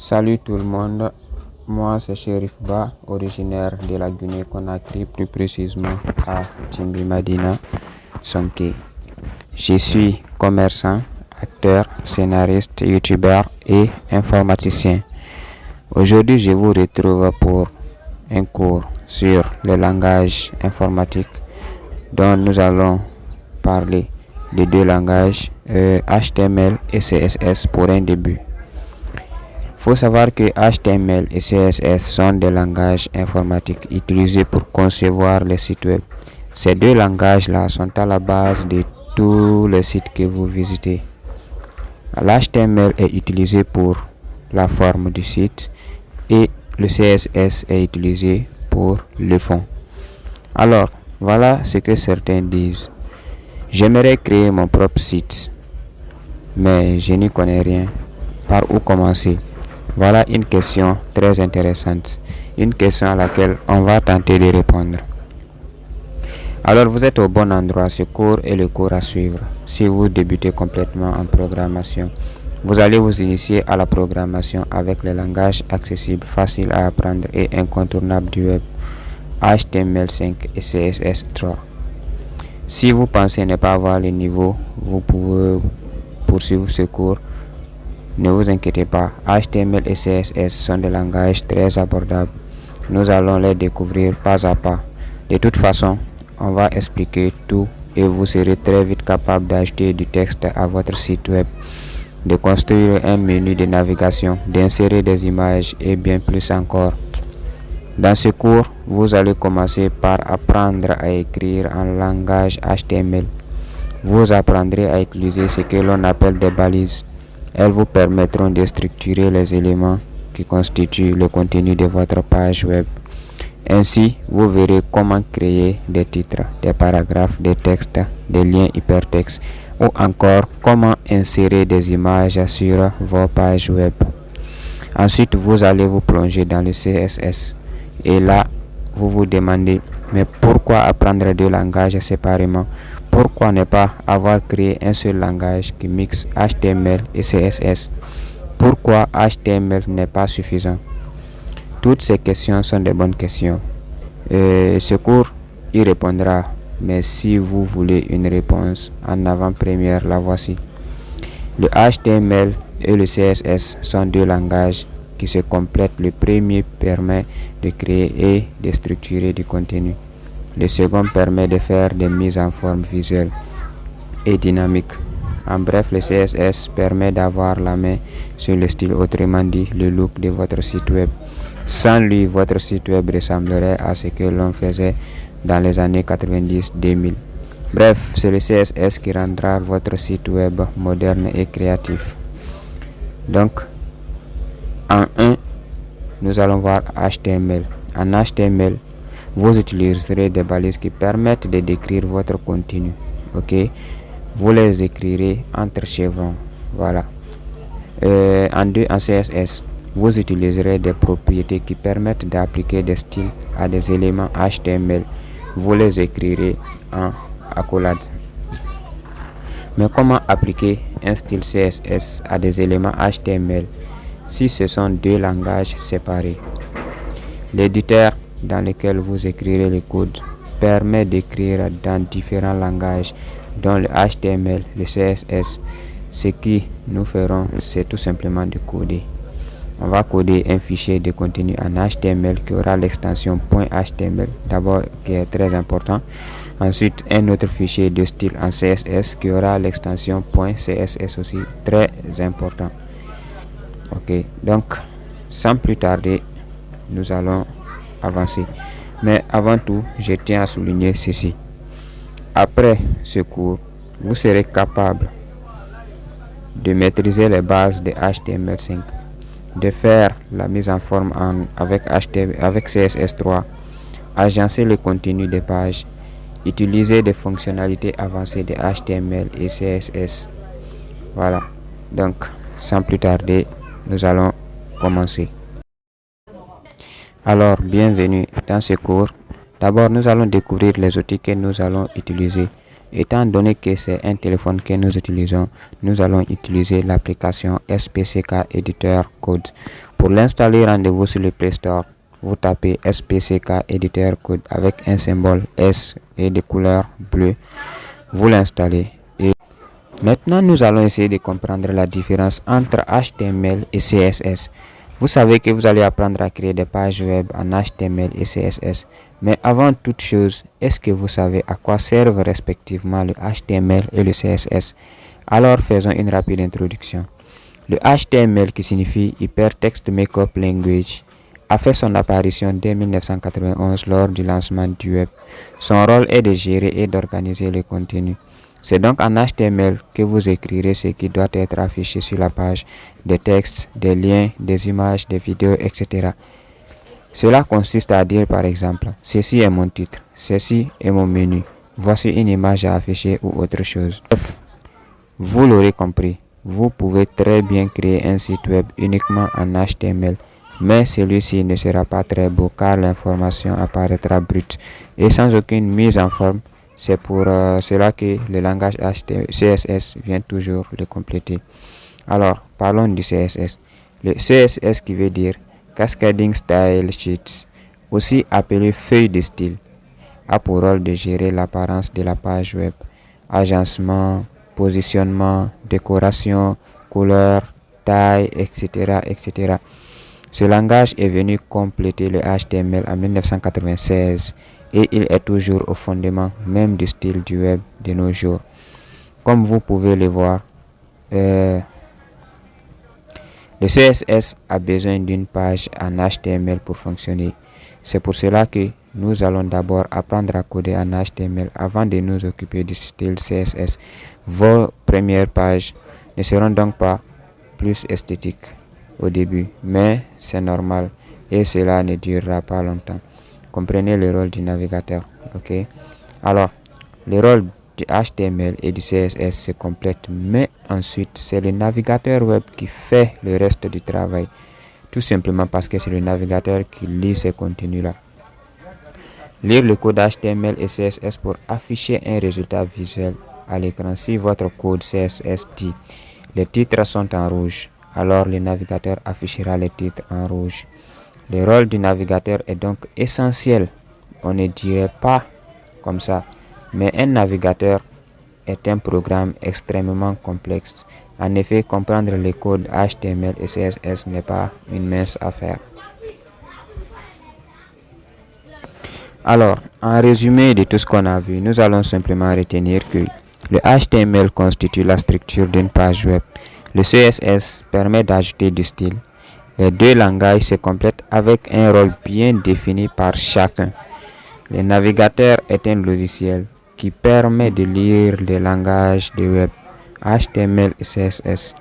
Salut tout le monde, moi c'est Cherif Ba, originaire de la Guinée-Conakry, plus précisément à Timbi Madina, Sonké. Je suis commerçant, acteur, scénariste, youtubeur et informaticien. Aujourd'hui, je vous retrouve pour un cours sur le langage informatique dont nous allons parler des deux langages HTML et CSS pour un début. Il faut savoir que HTML et CSS sont des langages informatiques utilisés pour concevoir les sites web. Ces deux langages-là sont à la base de tous les sites que vous visitez. L'HTML est utilisé pour la forme du site et le CSS est utilisé pour le fond. Alors, voilà ce que certains disent. J'aimerais créer mon propre site, mais je n'y connais rien. Par où commencer? Voilà une question très intéressante, une question à laquelle on va tenter de répondre. Alors vous êtes au bon endroit, ce cours est le cours à suivre. Si vous débutez complètement en programmation, vous allez vous initier à la programmation avec les langages accessibles, faciles à apprendre et incontournables du web, HTML5 et CSS3. Si vous pensez ne pas avoir le niveau, vous pouvez poursuivre ce cours. Ne vous inquiétez pas, HTML et CSS sont des langages très abordables. Nous allons les découvrir pas à pas. De toute façon, on va expliquer tout et vous serez très vite capable d'ajouter du texte à votre site web, de construire un menu de navigation, d'insérer des images et bien plus encore. Dans ce cours, vous allez commencer par apprendre à écrire en langage HTML. Vous apprendrez à utiliser ce que l'on appelle des balises. Elles vous permettront de structurer les éléments qui constituent le contenu de votre page web. Ainsi, vous verrez comment créer des titres, des paragraphes, des textes, des liens hypertextes ou encore comment insérer des images sur vos pages web. Ensuite, vous allez vous plonger dans le CSS et là, vous vous demandez, mais pourquoi apprendre deux langages séparément? Pourquoi ne pas avoir créé un seul langage qui mixe HTML et CSS? Pourquoi HTML n'est pas suffisant? Toutes ces questions sont des bonnes questions. Ce cours y répondra, mais si vous voulez une réponse en avant-première, la voici. Le HTML et le CSS sont deux langages qui se complètent. Le premier permet de créer et de structurer du contenu. Le second permet de faire des mises en forme visuelles et dynamiques. En bref, le CSS permet d'avoir la main sur le style, autrement dit, le look de votre site web. Sans lui, votre site web ressemblerait à ce que l'on faisait dans les années 90-2000. Bref, c'est le CSS qui rendra votre site web moderne et créatif. Donc, en 1, nous allons voir HTML. En HTML, vous utiliserez des balises qui permettent de décrire votre contenu. Ok, vous les écrirez entre chevrons. Voilà. En 2, en CSS, vous utiliserez des propriétés qui permettent d'appliquer des styles à des éléments HTML. Vous les écrirez en accolade. Mais comment appliquer un style CSS à des éléments HTML si ce sont deux langages séparés? L'éditeur dans lequel vous écrirez le code permet d'écrire dans différents langages, dont le HTML, le CSS. Ce que nous ferons, c'est tout simplement de coder. On va coder un fichier de contenu en HTML qui aura l'extension .html, d'abord, qui est très important. Ensuite, un autre fichier de style en CSS qui aura l'extension .css aussi, très important. Ok, donc, sans plus tarder, nous allons avancer. Mais avant tout, je tiens à souligner ceci. Après ce cours, vous serez capable de maîtriser les bases de HTML5, de faire la mise en forme avec CSS3, agencer le contenu des pages, utiliser des fonctionnalités avancées de HTML et CSS. Voilà. Donc, sans plus tarder, nous allons commencer. Alors, bienvenue dans ce cours. D'abord, nous allons découvrir les outils que nous allons utiliser. Étant donné que c'est un téléphone que nous utilisons, nous allons utiliser l'application SPCK Editor Code. Pour l'installer, rendez-vous sur le Play Store. Vous tapez SPCK Editor Code avec un symbole S et de couleur bleue. Vous l'installez. Et maintenant, nous allons essayer de comprendre la différence entre HTML et CSS. Vous savez que vous allez apprendre à créer des pages web en HTML et CSS. Mais avant toute chose, est-ce que vous savez à quoi servent respectivement le HTML et le CSS? Alors faisons une rapide introduction. Le HTML, qui signifie Hypertext Markup Language, a fait son apparition dès 1991 lors du lancement du web. Son rôle est de gérer et d'organiser le contenu. C'est donc en HTML que vous écrirez ce qui doit être affiché sur la page, des textes, des liens, des images, des vidéos, etc. Cela consiste à dire par exemple, ceci est mon titre, ceci est mon menu, voici une image à afficher ou autre chose. Bref, vous l'aurez compris, vous pouvez très bien créer un site web uniquement en HTML, mais celui-ci ne sera pas très beau car l'information apparaîtra brute et sans aucune mise en forme. C'est pour cela que le langage CSS vient toujours le compléter. Alors, parlons du CSS. Le CSS qui veut dire Cascading Style Sheets, aussi appelé feuille de style, a pour rôle de gérer l'apparence de la page web, agencement, positionnement, décoration, couleur, taille, etc., etc. Ce langage est venu compléter le HTML en 1996 et il est toujours au fondement même du style du web de nos jours. Comme vous pouvez le voir, le CSS a besoin d'une page en HTML pour fonctionner. C'est pour cela que nous allons d'abord apprendre à coder en HTML avant de nous occuper du style CSS. Vos premières pages ne seront donc pas plus esthétiques au début, mais c'est normal et cela ne durera pas longtemps. Comprenez le rôle du navigateur, ok? Alors, le rôle du HTML et du CSS se complètent, mais ensuite c'est le navigateur web qui fait le reste du travail, tout simplement parce que c'est le navigateur qui lit ces contenus-là. Lire le code HTML et CSS pour afficher un résultat visuel à l'écran. Si votre code CSS dit les titres sont en rouge, alors le navigateur affichera les titres en rouge. Le rôle du navigateur est donc essentiel. On ne dirait pas comme ça, mais un navigateur est un programme extrêmement complexe. En effet, comprendre les codes HTML et CSS n'est pas une mince affaire. Alors, en résumé de tout ce qu'on a vu, nous allons simplement retenir que le HTML constitue la structure d'une page web. Le CSS permet d'ajouter du style. Les deux langages se complètent avec un rôle bien défini par chacun. Le navigateur est un logiciel qui permet de lire les langages de web HTML et CSS.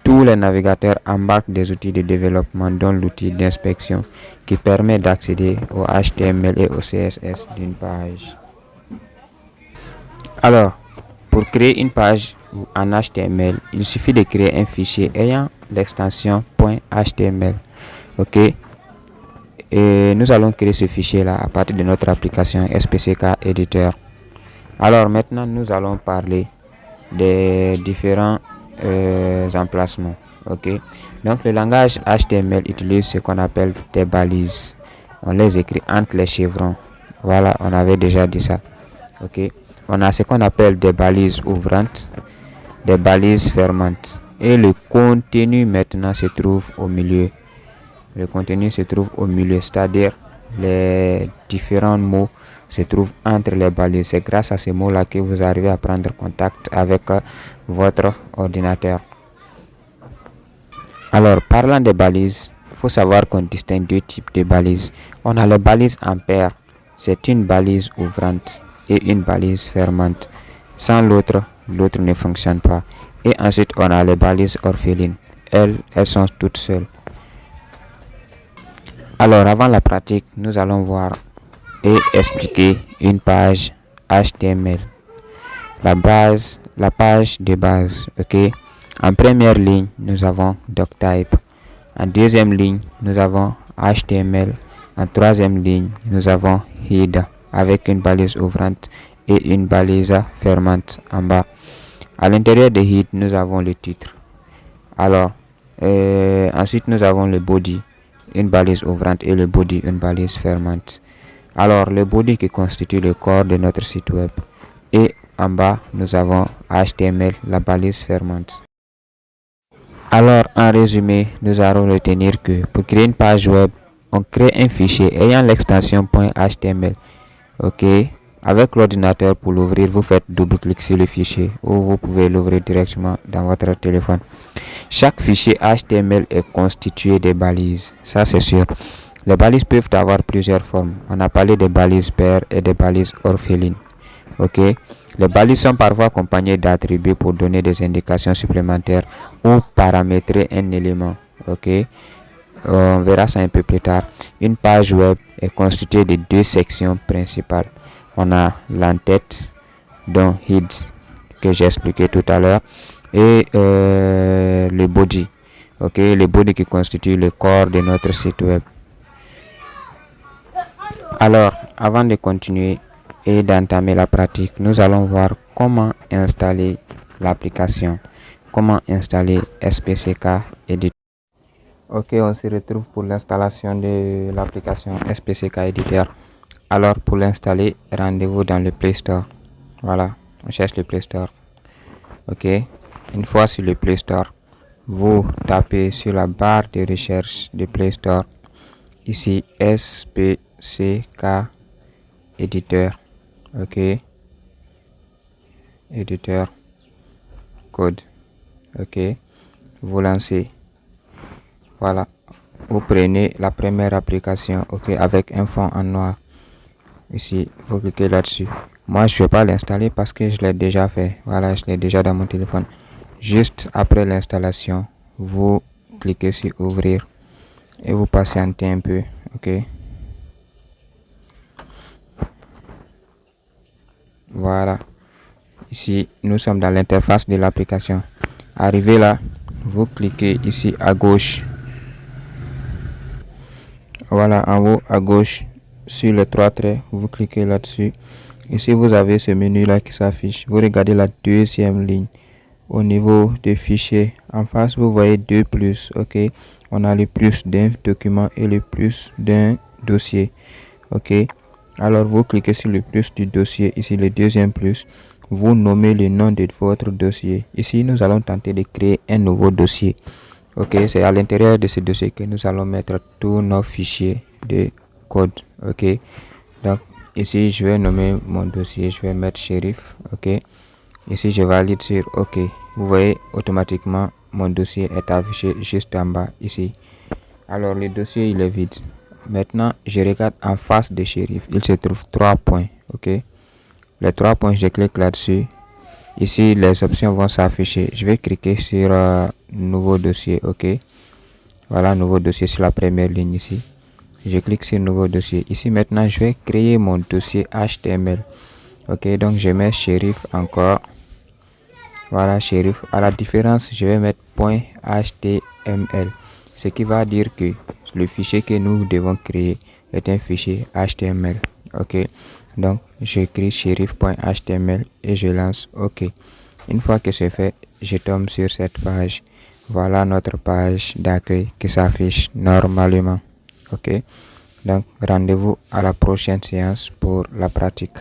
Tous les navigateurs embarquent des outils de développement dont l'outil d'inspection qui permet d'accéder au HTML et au CSS d'une page. Alors, pour créer une page en HTML, il suffit de créer un fichier ayant l'extension .html. Ok, et nous allons créer ce fichier là à partir de notre application SPCK Editor. Alors maintenant, nous allons parler des différents emplacements. Ok, donc le langage HTML utilise ce qu'on appelle des balises. On les écrit entre les chevrons. Voilà, on avait déjà dit ça. Ok, on a ce qu'on appelle des balises ouvrantes, des balises fermantes, et le contenu maintenant se trouve au milieu. Le contenu se trouve au milieu, c'est-à-dire les différents mots se trouvent entre les balises. C'est grâce à ces mots-là que vous arrivez à prendre contact avec votre ordinateur. Alors, parlant des balises, il faut savoir qu'on distingue deux types de balises. On a les balises en paire, c'est une balise ouvrante et une balise fermante. Sans l'autre, l'autre ne fonctionne pas. Et ensuite, on a les balises orphelines. Elles sont toutes seules. Alors, avant la pratique, nous allons voir et expliquer une page HTML. La page de base, ok. En première ligne, nous avons doctype. En deuxième ligne, nous avons HTML. En troisième ligne, nous avons header avec une balise ouvrante et une balise fermante en bas. À l'intérieur des head, nous avons le titre. Alors, ensuite nous avons le body, une balise ouvrante, et le body, une balise fermante. Alors, le body qui constitue le corps de notre site web, et en bas nous avons HTML, la balise fermante. Alors, en résumé, nous allons retenir que pour créer une page web, on crée un fichier ayant l'extension .html. Ok, avec l'ordinateur, pour l'ouvrir, vous faites double-clic sur le fichier ou vous pouvez l'ouvrir directement dans votre téléphone. Chaque fichier HTML est constitué de balises, ça c'est sûr. Les balises peuvent avoir plusieurs formes. On a parlé des balises paires et des balises orphelines. Ok, les balises sont parfois accompagnées d'attributs pour donner des indications supplémentaires ou paramétrer un élément. Ok, on verra ça un peu plus tard. Une page web est constituée de deux sections principales. On a l'entête, dont head, que j'ai expliqué tout à l'heure, et le body. Ok, le body qui constitue le corps de notre site web. Alors, avant de continuer et d'entamer la pratique, nous allons voir comment installer l'application, comment installer SPCK Editor. Ok, on se retrouve pour l'installation de l'application SPCK Editor. Alors, pour l'installer, rendez-vous dans le Play Store. Voilà, on cherche le Play Store. Ok, une fois sur le Play Store, vous tapez sur la barre de recherche du Play Store, ici SPCK Editor. Ok, éditeur code. Ok, vous lancez. Voilà, vous prenez la première application. Ok, avec un fond en noir. Ici, vous cliquez là-dessus. Moi, je vais pas l'installer parce que je l'ai déjà fait. Voilà, je l'ai déjà dans mon téléphone. Juste après l'installation, vous cliquez sur ouvrir et vous patientez un peu. Ok, voilà. Ici, nous sommes dans l'interface de l'application. Arrivé là, vous cliquez ici à gauche. Voilà, en haut à gauche, sur les trois traits, vous cliquez là-dessus. Ici, vous avez ce menu là qui s'affiche. Vous regardez la deuxième ligne. Au niveau des fichiers, en face, vous voyez deux plus. Ok, on a le plus d'un document et le plus d'un dossier. Ok, alors vous cliquez sur le plus du dossier, ici le deuxième plus. Vous nommez le nom de votre dossier. Ici, nous allons tenter de créer un nouveau dossier. Ok, c'est à l'intérieur de ce dossier que nous allons mettre tous nos fichiers de code. Ok, donc ici, je vais nommer mon dossier. Je vais mettre shérif. Ok, ici, je valide sur OK. Vous voyez, automatiquement, mon dossier est affiché juste en bas ici. Alors, le dossier, il est vide. Maintenant, je regarde en face de shérif. Il se trouve 3 points. Ok, les 3 points, je clique là-dessus. Ici, les options vont s'afficher. Je vais cliquer sur nouveau dossier. Ok, voilà, nouveau dossier sur la première ligne ici. Je clique sur nouveau dossier. Ici, maintenant, je vais créer mon dossier HTML. Ok, donc je mets shérif encore. Voilà, shérif. À la différence, je vais mettre .html. Ce qui va dire que le fichier que nous devons créer est un fichier HTML. Ok, donc j'écris shérif.html et je lance OK. Une fois que c'est fait, je tombe sur cette page. Voilà notre page d'accueil qui s'affiche normalement. Ok, donc rendez-vous à la prochaine séance pour la pratique.